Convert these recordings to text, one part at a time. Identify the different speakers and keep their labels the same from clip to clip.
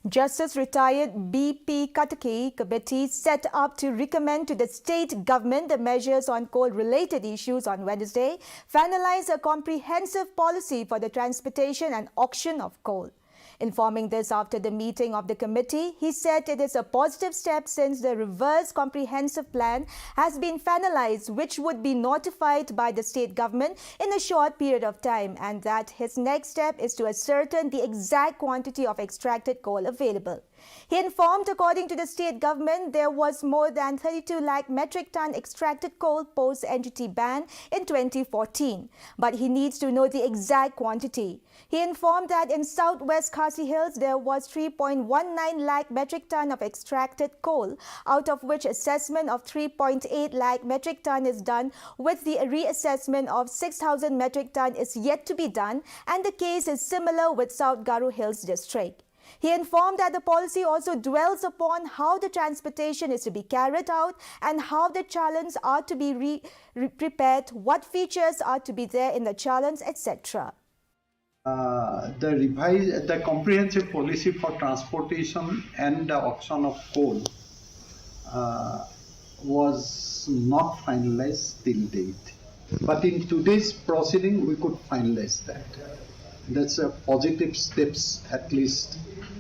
Speaker 1: Justice retired B.P. Katakey committee set up to recommend to the state government the measures on coal-related issues on Wednesday finalize a comprehensive policy for the transportation and auction of coal. Informing this after the meeting of the committee, he said it is a positive step since the reverse comprehensive plan has been finalized, which would be notified by the state government in a short period of time, and that his next step is to ascertain the exact quantity of extracted coal available. He informed, according to the state government, there was more than 32 lakh metric ton extracted coal post-NGT ban in 2014, but he needs to know the exact quantity. He informed that in southwest Khasi Hills, there was 3.19 lakh metric ton of extracted coal, out of which assessment of 3.8 lakh metric ton is done, with the reassessment of 6,000 metric ton is yet to be done, and the case is similar with South Garo Hills district. He informed that the policy also dwells upon how the transportation is to be carried out and how the chalans are to be prepared, what features are to be there in the chalans, etc.
Speaker 2: The comprehensive policy for transportation and the auction of coal was not finalized till date. But in today's proceeding, we could finalize that. That's a positive steps, at least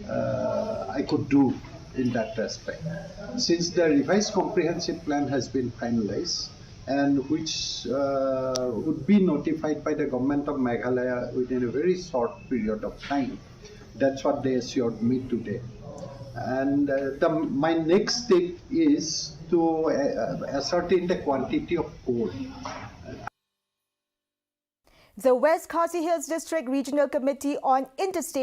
Speaker 2: I could do in that respect. Since the revised comprehensive plan has been finalized and which would be notified by the government of Meghalaya within a very short period of time, that's what they assured me today. And my next step is to ascertain the quantity of coal.
Speaker 1: The West Khasi Hills District Regional Committee on Interstate